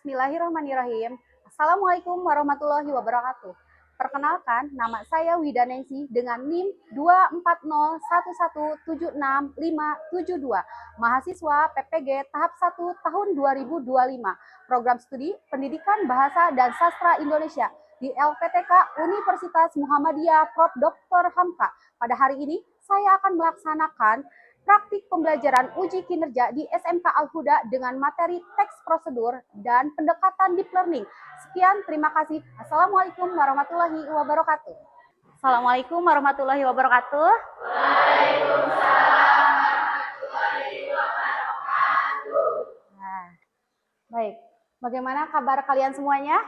Bismillahirrahmanirrahim. Assalamualaikum warahmatullahi wabarakatuh. Perkenalkan, nama saya Wida Nengsi dengan NIM 24011765572, mahasiswa PPG tahap 1 tahun 2025, program studi Pendidikan Bahasa dan Sastra Indonesia di LPTK Universitas Muhammadiyah Prof. Dr. Hamka. Pada hari ini, saya akan melaksanakan praktik pembelajaran uji kinerja di SMK Al-Huda dengan materi teks prosedur dan pendekatan deep learning. Sekian, terima kasih. Assalamualaikum warahmatullahi wabarakatuh. Assalamualaikum warahmatullahi wabarakatuh. Waalaikumsalam warahmatullahi wabarakatuh. Nah, baik. Bagaimana kabar kalian semuanya?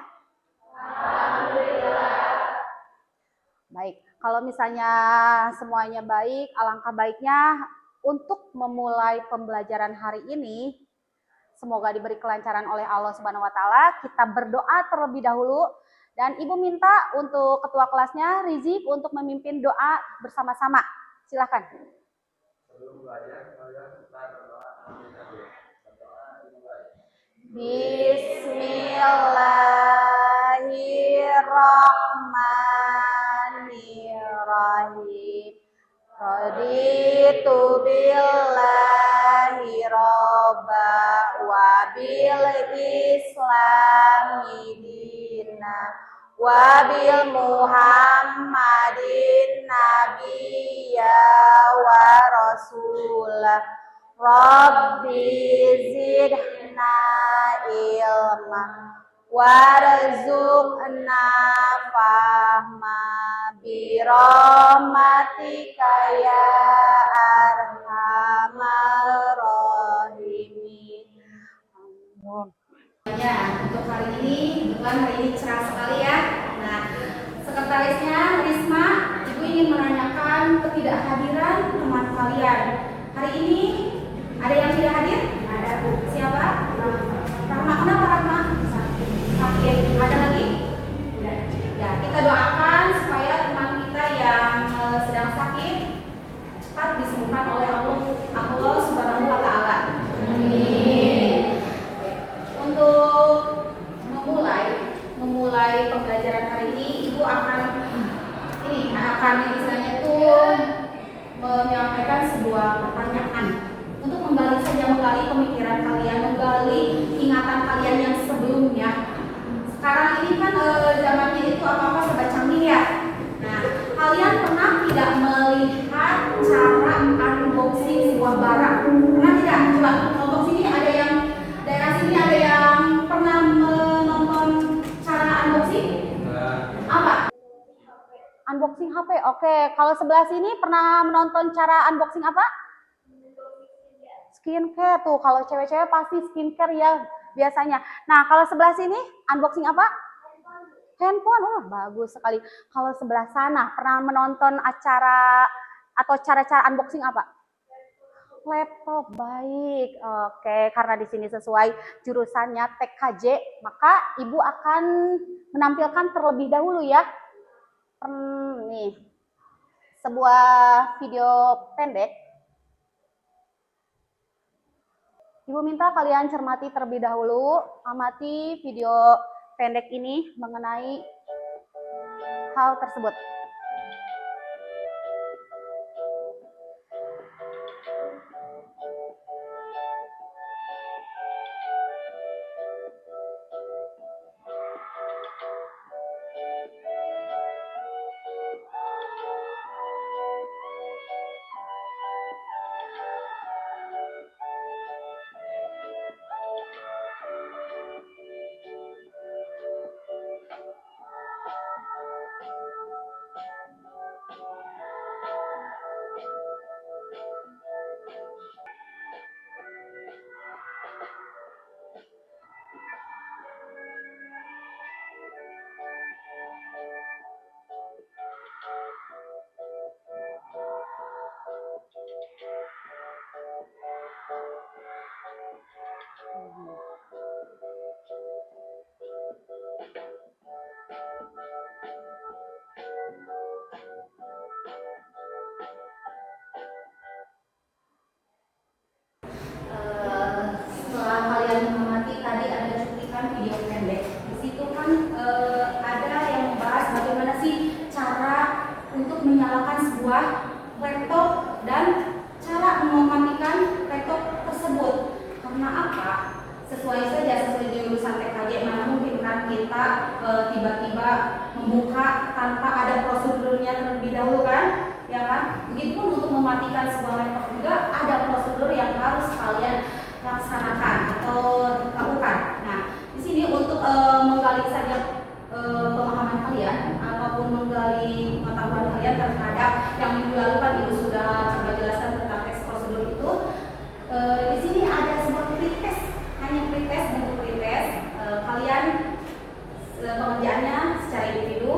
Alhamdulillah. Baik, kalau misalnya semuanya baik, alangkah baiknya untuk memulai pembelajaran hari ini, semoga diberi kelancaran oleh Allah Subhanahu wa Ta'ala. Kita berdoa terlebih dahulu, dan Ibu minta untuk ketua kelasnya, Rizik, untuk memimpin doa bersama-sama. Silakan. Sebelum belajar, kita berdoa. Bismillahirrahmanirrahim. Raditu billahi robba wa bil islami dina wa bil muhammadin nabiyya wa rasulah. Rabbi zidna ilma warzuqna fahma birahmatika ya arhamar rahimin. Ya, untuk hari ini, kebetulan hari ini cerah sekali ya. Nah, sekretarisnya Risma, Ibu ingin menanyakan ketidakhadiran teman kalian. Hari ini ada yang tidak hadir? Ada, Bu. Siapa? Rahma. Kenapa Rahma? Sakit. Ada lagi? Ya, kita doakan supaya teman kita yang sedang sakit cepat disembuhkan oleh Allah Subhanahu wa Ta'ala. Amin. Untuk memulai pembelajaran hari ini, Ibu akan misalnya itu menyampaikan sebuah pertanyaan untuk menggali pemikiran kalian, menggali ingatan kalian yang sebelumnya. Sekarang ini kan zamannya itu apa-apa serba canggih ya. Nah, kalian pernah tidak melihat cara unboxing sebuah barang? Pernah tidak? Coba nonton sini, ada yang daerah sini ada yang pernah menonton cara unboxing? Apa? Unboxing HP. Oke, kalau sebelah sini pernah menonton cara unboxing apa? Skincare. Tuh, kalau cewek-cewek pasti skincare ya biasanya. Nah, kalau sebelah sini unboxing apa? Handphone. Oh, bagus sekali. Kalau sebelah sana pernah menonton acara atau cara-cara unboxing apa? Laptop. Baik. Oke, karena di sini sesuai jurusannya TKJ, maka Ibu akan menampilkan terlebih dahulu ya. Nih, sebuah video pendek. Ibu minta kalian cermati terlebih dahulu, amati video pendek ini mengenai hal tersebut. sebuah laptop dan cara mematikan laptop tersebut. Karena apa? Sesuai jurusan TKJ, mana mungkin kan kita tiba-tiba membuka tanpa ada prosedurnya terlebih dahulu kan, ya kan? Begitupun untuk mematikan sebuah laptop juga ada prosedur yang harus kalian laksanakan atau lakukan. Nah, di sini untuk menggali saja pemahaman kalian ataupun menggali pengetahuan kalian terhadap yang minggu lalu kan Ibu sudah coba jelaskan tentang teks prosedur itu. Di sini ada sebuah pretest, hanya pretest, bentuk pretest. Kalian pengerjaannya secara individu.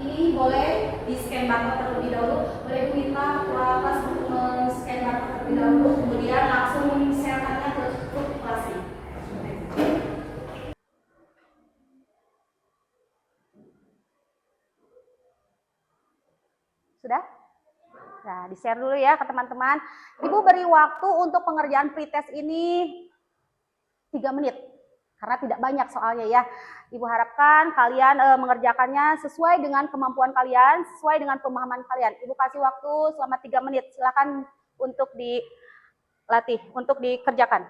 Ini boleh di scan barcode terlebih dahulu. Boleh minta kelas untuk men-scan barcode terlebih dahulu, kemudian langsung share-nya ke grup kelasnya. Sudah? Nah, di-share dulu ya ke teman-teman. Ibu beri waktu untuk pengerjaan pretest ini 3 menit. Karena tidak banyak soalnya ya. Ibu harapkan kalian mengerjakannya sesuai dengan kemampuan kalian, sesuai dengan pemahaman kalian. Ibu kasih waktu selama 3 menit. Silakan untuk dilatih, untuk dikerjakan.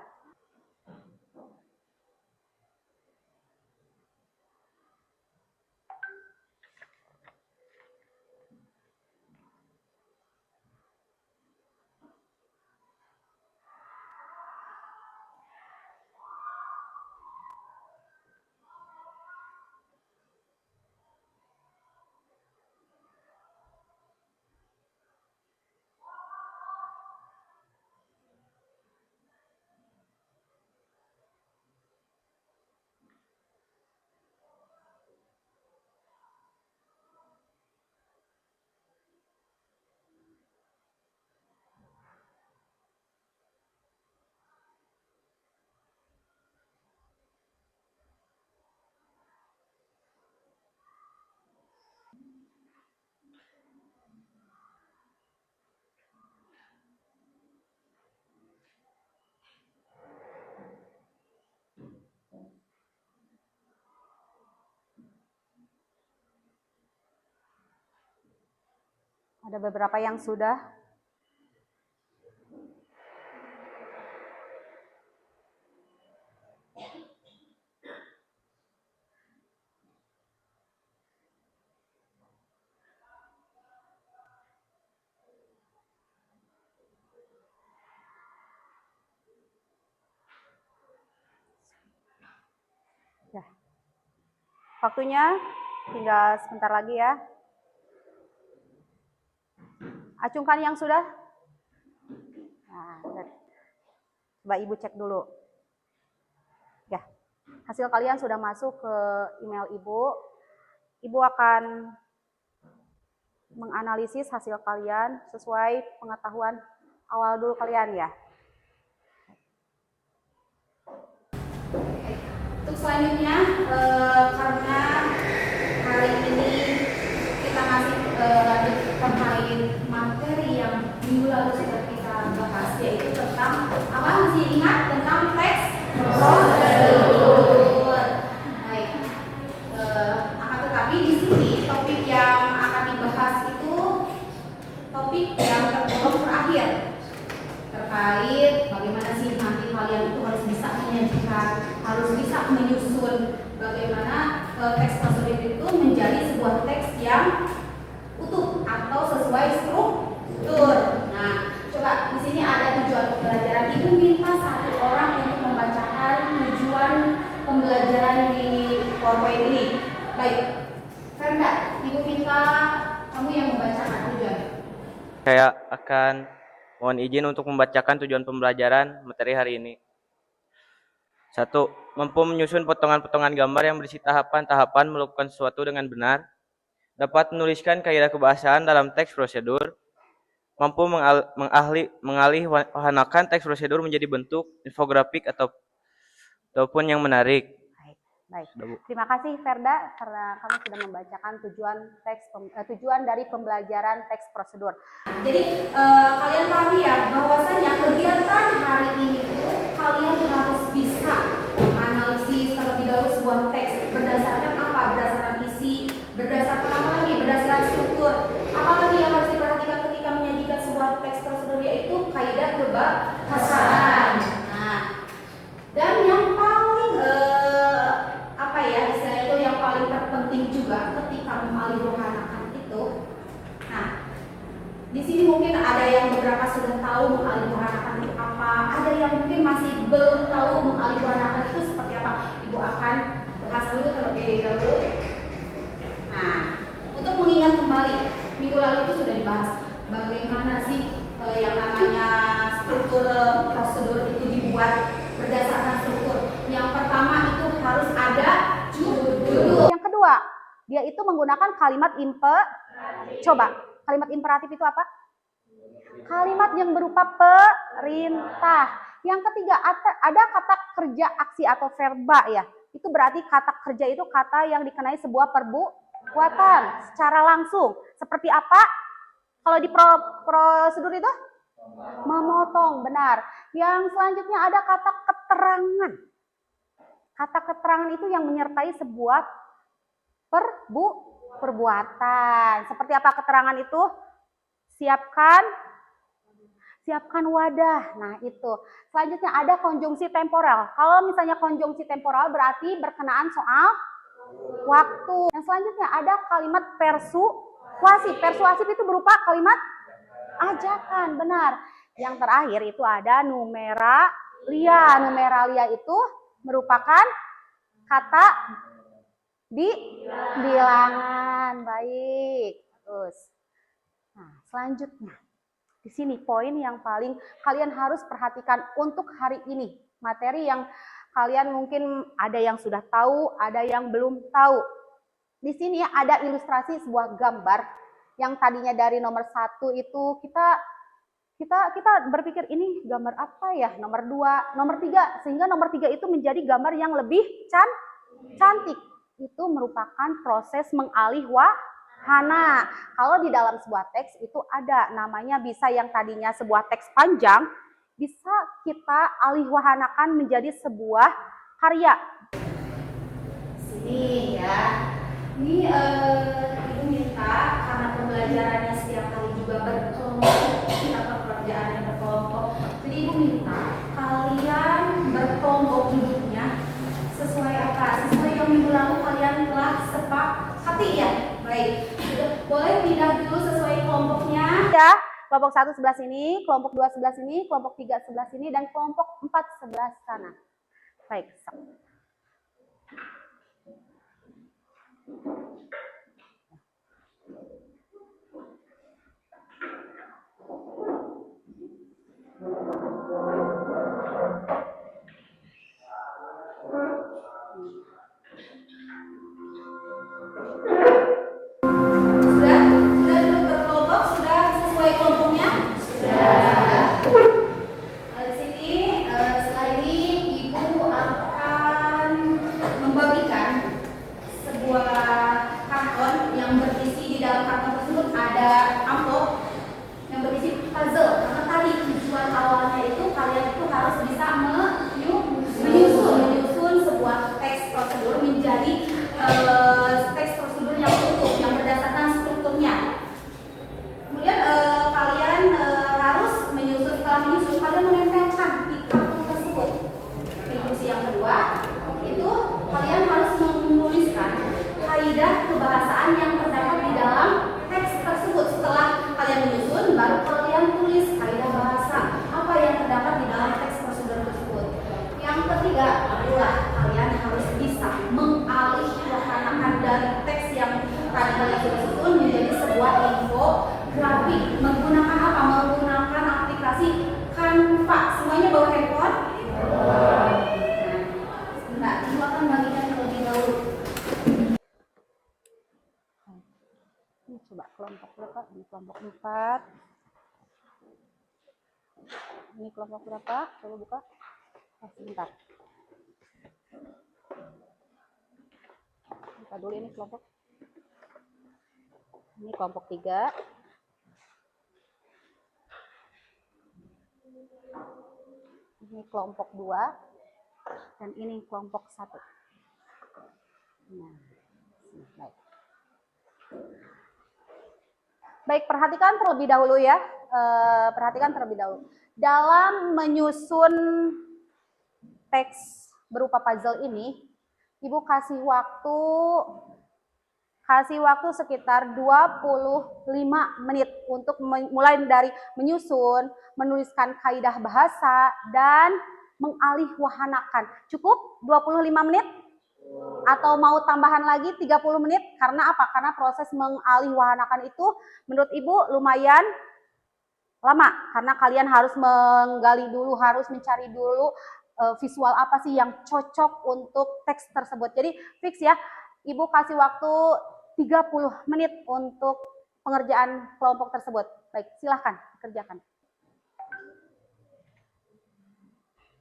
Ada beberapa yang sudah. Ya. Waktunya tinggal sebentar lagi ya. Acungkan yang sudah. Nah, coba Ibu cek dulu. Ya, hasil kalian sudah masuk ke email Ibu. Ibu akan menganalisis hasil kalian sesuai pengetahuan awal dulu kalian ya. Untuk selanjutnya, karena hari ini kita masih lanjut terkait materi yang minggu lalu sudah kita bahas, yaitu tentang apa? Masih ingat tentang teks prosedur. Baik. Akan tetapi di sini topik yang akan dibahas itu topik yang tergolong terakhir terkait bagaimana sih nanti kalian itu harus bisa menyajikan, harus bisa menyusun bagaimana teks prosedur itu menjadi sebuah teks yang utuh atau sesuai struktur. Nah, coba di sini ada tujuan pembelajaran. Ibu minta satu orang untuk membacakan tujuan pembelajaran di PowerPoint ini. Baik, Fernda, Ibu minta kamu yang membacakan tujuan. Saya akan mohon izin untuk membacakan tujuan pembelajaran materi hari ini. 1. Mampu menyusun potongan-potongan gambar yang berisi tahapan-tahapan melakukan sesuatu dengan benar. Dapat menuliskan kaidah kebahasaan dalam teks prosedur. Mampu mengalihwahanakan teks prosedur menjadi bentuk infografik ataupun yang menarik. Baik. Terima kasih Ferda karena kamu sudah membacakan tujuan dari pembelajaran teks prosedur. Jadi kalian pahami ya bahwasanya kegiatan hari ini itu kalian harus bisa analisis terlebih dahulu sebuah teks berdasarkan apa? Berdasarkan isi, berdasarkan apa lagi? Berdasarkan struktur. Apa lagi yang harus diperhatikan ketika kebesaran. Nah, dan yang paling apa ya istilahnya itu yang paling terpenting juga ketika mengalihwahanakan itu. Nah, di sini mungkin ada yang beberapa sudah tahu mengalihwahanakan itu apa, ada yang mungkin masih belum tahu mengalihwahanakan itu seperti apa. Ibu akan bahas dulu terlebih dahulu. Nah, untuk mengingat kembali, minggu lalu itu sudah dibahas bagaimana sih yang namanya struktur prosedur itu dibuat berdasarkan struktur. Yang pertama itu harus ada judul. Yang kedua, dia itu menggunakan kalimat Coba, kalimat imperatif itu apa? Kalimat yang berupa perintah. Yang ketiga, ada kata kerja aksi atau verba ya. Itu berarti kata kerja itu kata yang dikenai sebuah perbuatan secara langsung. Seperti apa? Kalau di prosedur itu? Memotong, benar. Yang selanjutnya ada kata keterangan. Kata keterangan itu yang menyertai sebuah perbuatan. Seperti apa keterangan itu? Siapkan wadah. Nah, itu. Selanjutnya ada konjungsi temporal. Kalau misalnya konjungsi temporal berarti berkenaan soal waktu. Yang selanjutnya ada kalimat persuasif. Persuasif itu berupa kalimat ajakan, benar. Yang terakhir itu ada numeralia. Numeralia itu merupakan kata bilangan. Baik. Terus. Nah, selanjutnya. Di sini poin yang paling kalian harus perhatikan untuk hari ini. Materi yang kalian mungkin ada yang sudah tahu, ada yang belum tahu. Di sini ada ilustrasi sebuah gambar yang tadinya dari nomor 1 itu kita berpikir ini gambar apa ya? Nomor 2, nomor 3, sehingga nomor 3 itu menjadi gambar yang lebih cantik. Itu merupakan proses mengalihwahana. Kalau di dalam sebuah teks itu ada namanya, bisa yang tadinya sebuah teks panjang bisa kita alihwahanakan menjadi sebuah karya. Sini ya. Ini ibu minta karena pembelajarannya setiap hari juga berkelompok, kita pekerjaan yang berkelompok. Jadi ibu minta kalian berkelompok duduknya sesuai apa? Sesuai yang minggu lalu kalian telah sepakati ya. Baik, boleh pindah dulu sesuai kelompoknya ya. Kelompok 1 sebelah sini, kelompok 2 sebelah sini, kelompok 3 sebelah sini, dan kelompok 4 sebelah sana. Baik. Teks prosedur yang utuh yang berdasarkan strukturnya. Kemudian kalian harus menyusun, setelah menyusun kalian menempelkan di kartu tersebut. Fungsi yang kedua itu kalian harus menuliskan kaidah kebahasaan yang terdapat di dalam teks tersebut. Setelah kalian menyusun, baru kalian tulis kaidah bahasa apa yang terdapat di dalam teks prosedur tersebut. Yang ketiga adalah kalian harus bisa mengalihwahanakan dari teks yang tadi kalian susun menjadi sebuah infografik. Menggunakan apa? Menggunakan aplikasi Canva. Semuanya bawa handphone? Nah, silakan bagikan terlebih dahulu. Ini coba kelompok berapa? Ini kelompok 4. Ini kelompok berapa? Coba buka. Sebentar. Buka dulu ini kelompok. Ini kelompok 3. Ini kelompok 2. Dan ini kelompok 1. Nah, baik. Baik, perhatikan terlebih dahulu ya. Perhatikan terlebih dahulu. Dalam menyusun teks berupa puzzle ini, Ibu kasih waktu sekitar 25 menit untuk mulai dari menyusun, menuliskan kaidah bahasa, dan mengalihwahanakan. Cukup 25 menit? Atau mau tambahan lagi 30 menit? Karena apa? Karena proses mengalihwahanakan itu menurut Ibu lumayan lama. Karena kalian harus menggali dulu, harus mencari dulu visual apa sih yang cocok untuk teks tersebut. Jadi fix ya, Ibu kasih waktu 30 menit untuk pengerjaan kelompok tersebut. Baik, silahkan kerjakan.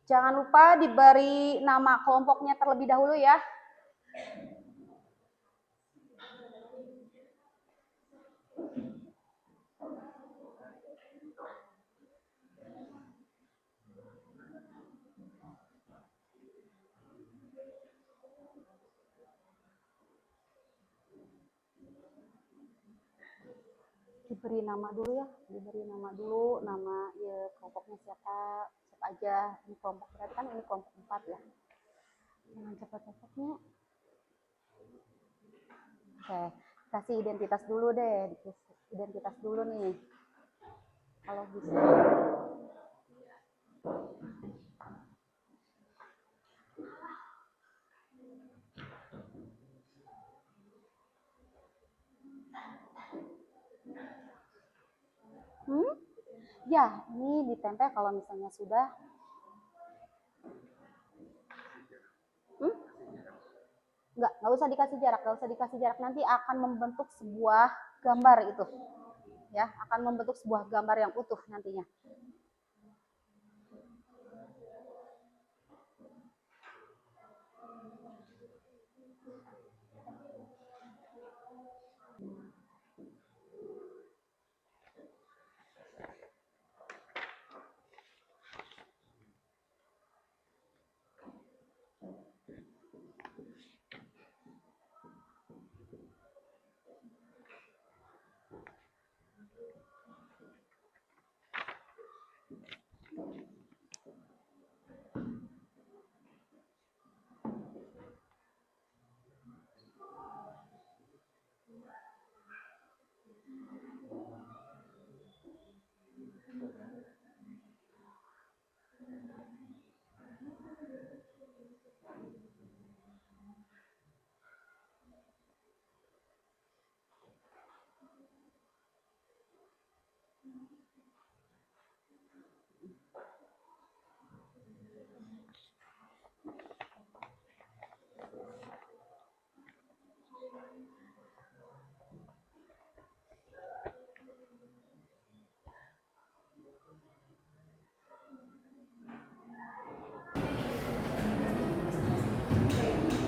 Jangan lupa diberi nama kelompoknya terlebih dahulu ya. Diberi nama dulu ya, nama ya, kelompoknya siapa aja. Ini kelompok berarti kan ini kelompok 4 ya. Jangan cepat-cepatnya. Oke, kasih identitas dulu deh, identitas dulu nih. Kalau bisa. Ya, ini ditempel kalau misalnya sudah. Nggak usah dikasih jarak, nanti akan membentuk sebuah gambar itu. Ya, akan membentuk sebuah gambar yang utuh nantinya.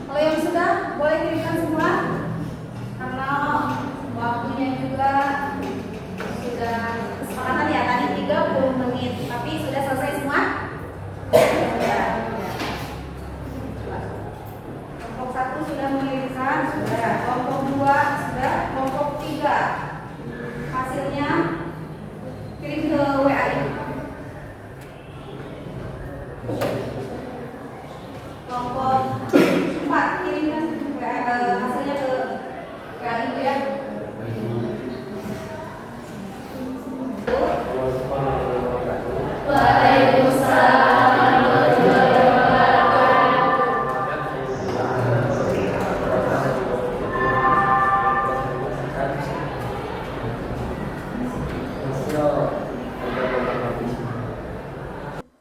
Kalau yang sudah, boleh kirimkan semua. Karena waktunya juga sudah kesepakatan ya, tadi 30 menit. Tapi sudah selesai semua? Sudah. Kelompok 1 sudah mengirimkan, sudah. Kelompok 2 sudah. Kelompok 3 hasilnya kirim ke WA ini. Kelompok 4 kirimkan hasilnya ke WA itu ya.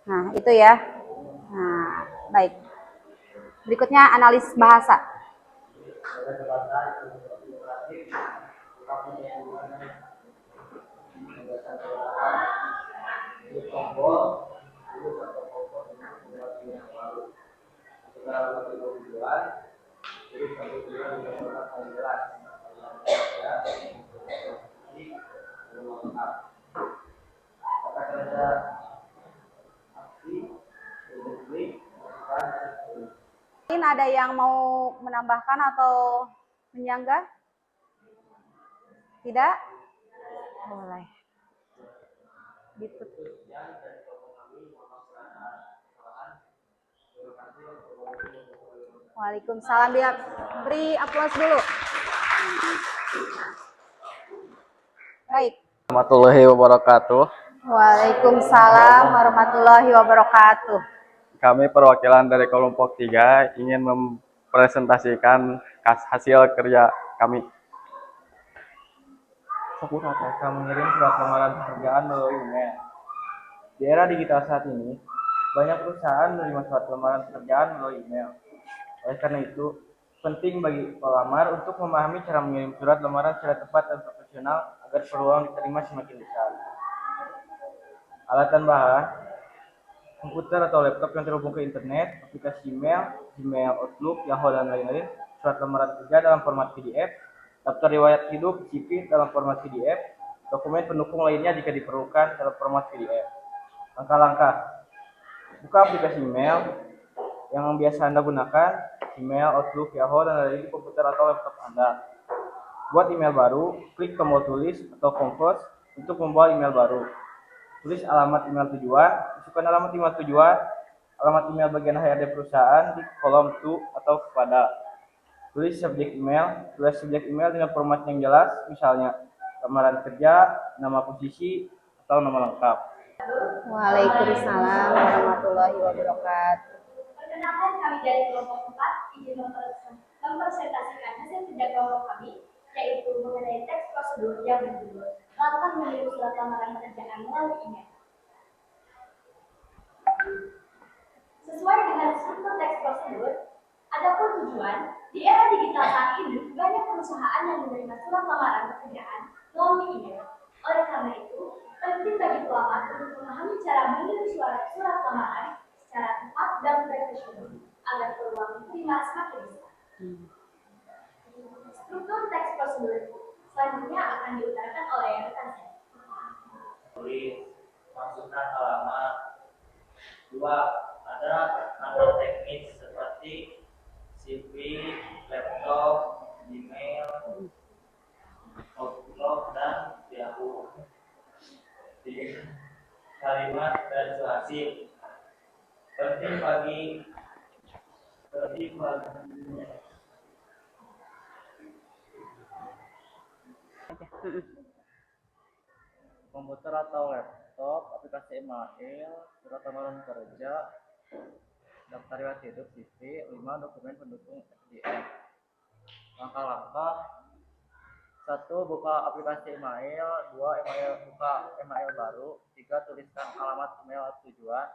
Nah, itu ya. Nah, baik. Berikutnya analis bahasa. Mungkin ada yang mau menambahkan atau menyanggah? Tidak? Boleh. Ditutup. Waalaikumsalam. Dia beri aplaus dulu. Baik. Warahmatullahi wabarakatuh. Waalaikumsalam warahmatullahi wabarakatuh. Kami perwakilan dari kelompok 3 ingin mempresentasikan hasil kerja kami. Saputra TK mengirim surat lamaran pekerjaan melalui email. Di era digital saat ini, banyak perusahaan menerima surat lamaran pekerjaan melalui email. Oleh karena itu, penting bagi pelamar untuk memahami cara mengirim surat lamaran secara tepat dan profesional agar peluang diterima semakin besar. Alat dan bahan: komputer atau laptop yang terhubung ke internet, aplikasi email, Gmail, Outlook, Yahoo, dan lain-lain, surat lamaran kerja dalam format PDF, daftar riwayat hidup, CV dalam format PDF, dokumen pendukung lainnya jika diperlukan dalam format PDF. Langkah-langkah: buka aplikasi email yang biasa Anda gunakan, Gmail, Outlook, Yahoo, dan lain-lain di komputer atau laptop Anda. Buat email baru, klik tombol tulis atau compose untuk membuat email baru. Tulis alamat email tujuan, masukkan alamat email tujuan, alamat email bagian HRD perusahaan di kolom to atau kepada. Tulis subjek email, tulis subjek email dengan format yang jelas, misalnya lamaran kerja, nama posisi, atau nama lengkap. Waalaikumsalam warahmatullahi wabarakatuh. Perkenalkan, kami dari kelompok 4 izin mempresentasikan hasil kerja kelompok kami, yaitu mengenai teks prosedur yang berjudul langkah mengirim surat lamaran pekerjaan melalui email. Sesuai dengan struktur teks prosedur, adapun tujuan, di era digital saat ini banyak perusahaan yang menerima surat lamaran pekerjaan melalui email. Oleh karena itu, penting bagi pelamar untuk memahami cara mengirim surat lamaran secara tepat dan profesional agar peluang diterima semakin besar. Struktur teks prosedur selanjutnya akan diutarakan oleh rekan saya. Tulis, masukkan alamat. 2. Ada kata teknis seperti CV, laptop, Gmail, Outlook, dan Yahoo. 3. Kalimat persuasif. Penting bagi komputer atau laptop, aplikasi email, surat lamaran kerja, daftar riwayat hidup, CV, 5. Dokumen pendukung SDM. Langkah-langkah: 1. Buka aplikasi email. 2. Buka email baru. 3. Tuliskan alamat email tujuan.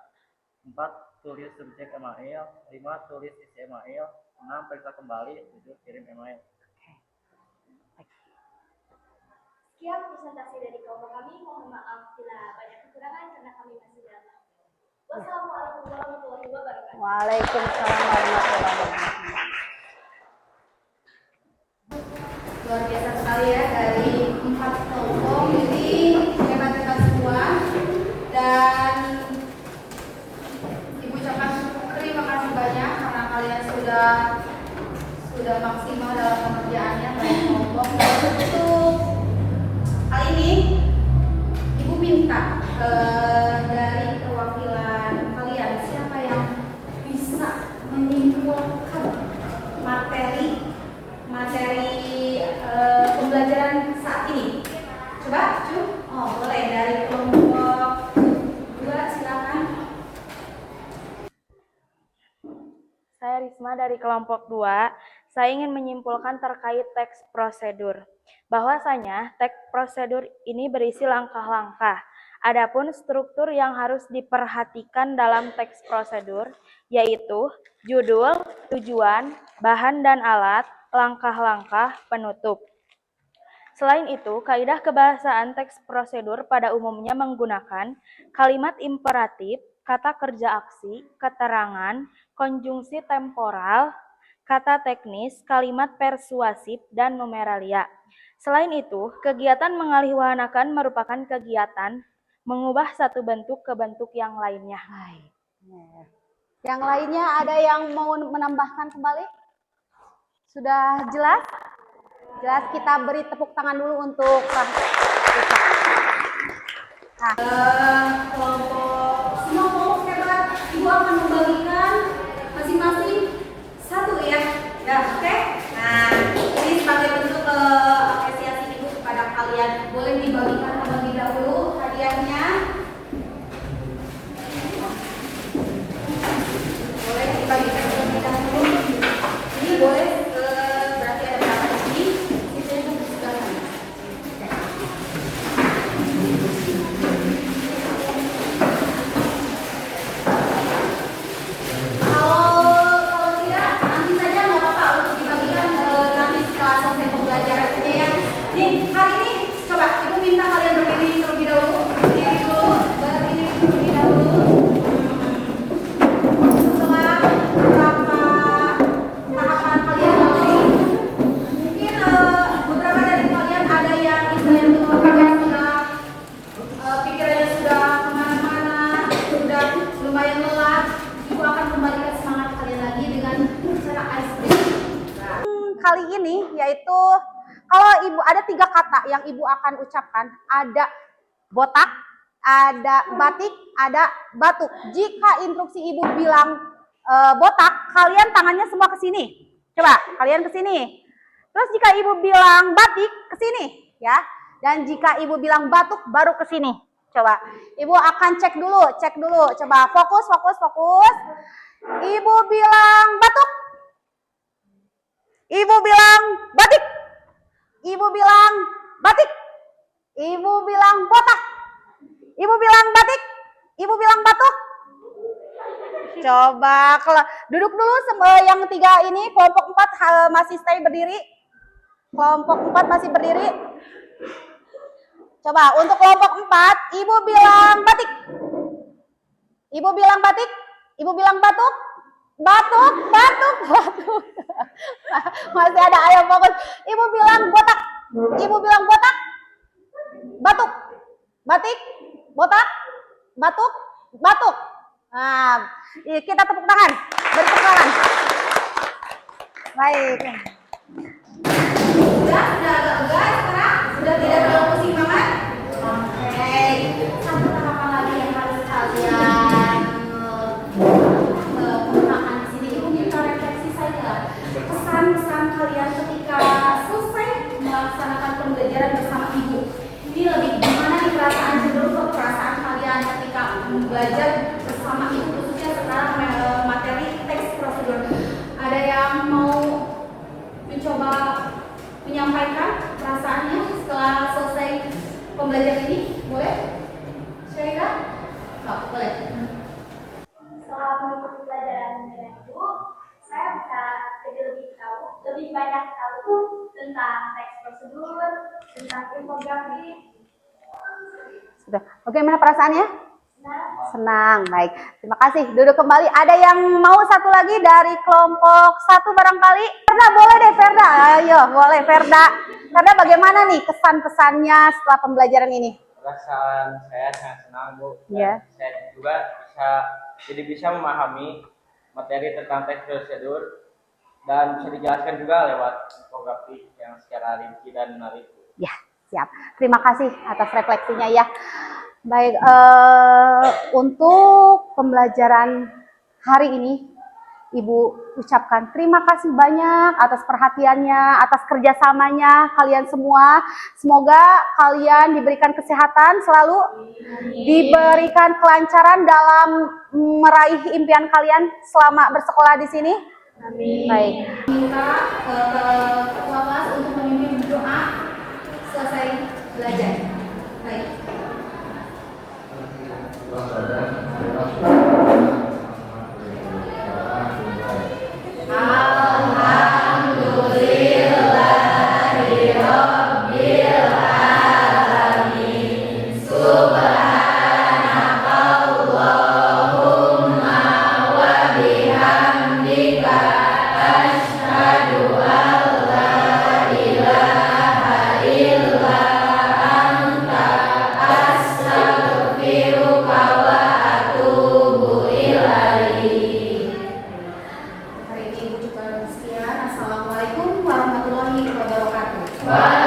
4. Tulis subjek email. 5. Tulis isi email. 6. Periksa kembali. 7. Kirim email. Sekian presentasi dari kelompok kami. Mohon maaf bila banyak kekurangan karena kami masih dalam. Wassalamualaikum warahmatullahi wabarakatuh. Waalaikumsalam warahmatullahi wabarakatuh. Luar biasa sekali ya, dari 4 kelompok ini hebat-hebat semua. Dan Ibu ucapkan terima kasih banyak karena kalian sudah maksimal dalam pengerjaannya baik kelompok. Dan untuk kali ini Ibu minta dari perwakilan kalian, siapa yang bisa menyimpulkan materi pembelajaran saat ini? Coba, boleh dari kelompok 2, silakan. Saya Risma dari kelompok 2. Saya ingin menyimpulkan terkait teks prosedur. Bahwasanya teks prosedur ini berisi langkah-langkah. Adapun struktur yang harus diperhatikan dalam teks prosedur yaitu judul, tujuan, bahan dan alat, langkah-langkah, penutup. Selain itu, kaidah kebahasaan teks prosedur pada umumnya menggunakan kalimat imperatif, kata kerja aksi, keterangan, konjungsi temporal, kata teknis, kalimat persuasif, dan numeralia. Selain itu, kegiatan mengalihwahanakan merupakan kegiatan mengubah satu bentuk ke bentuk yang lainnya. Yang lainnya ada yang mau menambahkan kembali? Sudah jelas? Jelas, kita beri tepuk tangan dulu untuk Kelompok semua kelompok hebat. Ibu akan membagikan masing-masing satu ya. Ya, oke. Nah, ini sebagai bentuk apresiasi ibu kepada kalian. Boleh dibagikan terlebih dahulu hadiahnya. Boleh dibagikan terlebih dahulu. Ini boleh berarti ada berapa di sini? Sisanya tunggu sebelah sana. Kalau tidak nanti saja nggak apa-apa untuk dibagikan nanti setelah selesai pembelajarannya ya. Nih hari ini coba ibu minta kalian berdiri terlebih dahulu, berdiri terlebih dahulu. Setelah beberapa tahapan kalian lalui, mungkin beberapa dari kalian ada yang istilahnya sudah pikirannya sudah kemana-mana, sudah lumayan lelah. Ibu akan kembalikan semangat kalian lagi dengan cara ice cream. Kali ini yaitu kalau ibu ada 3 kata yang ibu akan ucapkan, ada botak, ada batik, ada batuk. Jika instruksi ibu bilang botak, kalian tangannya semua ke sini. Coba kalian ke sini. Terus jika ibu bilang batik, ke sini ya. Dan jika ibu bilang batuk, baru ke sini. Coba ibu akan cek dulu. Coba fokus. Ibu bilang batuk. Ibu bilang batik. Ibu bilang batik. Ibu bilang botak. Ibu bilang batik. Ibu bilang batuk. Coba kalau duduk dulu yang 3 ini, kelompok 4 masih stay berdiri. Kelompok 4 masih berdiri. Coba untuk kelompok 4, ibu bilang batik. Ibu bilang batik. Ibu bilang batuk. Batuk. Masih ada ayam fokus. Ibu bilang botak. Ibu bilang botak. Batuk. Batik. Botak. Batuk. Batuk. Nah, kita tepuk tangan. Beri tepuk tangan. Baik. Sudah agak enggak sekarang? Sudah tidak terlalu pusing banget? Oke. Satu tahapan lagi yang harus kalian gunakan di sini. Ibu minta refleksi saja. Pesan-pesan kalian ketika selesai melaksanakan pembelajaran bersama ibu. Ini lebih gimana nih perasaan, cenderung ke perasaan kalian ketika belajar bersama ibu, khususnya sekarang materi teks prosedur. Ada yang mau mencoba menyampaikan perasaannya setelah selesai pembelajaran ini? Boleh? Syaira? Oh, boleh. Setelah mengikuti pelajaran dengan ibu, saya bisa jadi lebih banyak tahu tentang teks prosedur, tentang infografi. Sudah. Bagaimana perasaannya? Nah, Senang, baik. Terima kasih. Duduk kembali. Ada yang mau satu lagi dari kelompok 1 barangkali? Ferda, boleh deh Ferda. Ayo, boleh Ferda. Ferda, bagaimana nih kesan-pesannya setelah pembelajaran ini? Perasaan saya sangat senang, Bu. Dan Iya. saya juga bisa memahami materi tentang teks prosedur dan bisa dijelaskan juga lewat infografi yang secara rinci dan menarik. Ya, siap. Terima kasih atas refleksinya ya. Baik, untuk pembelajaran hari ini, Ibu ucapkan terima kasih banyak atas perhatiannya, atas kerjasamanya kalian semua. Semoga kalian diberikan kesehatan selalu, diberikan kelancaran dalam meraih impian kalian selama bersekolah di sini. Amin. Baik. Minta ketua kelas untuk memimpin doa selesai belajar. Baik. Hari ini ibu cukup sekian. Assalamualaikum warahmatullahi wabarakatuh.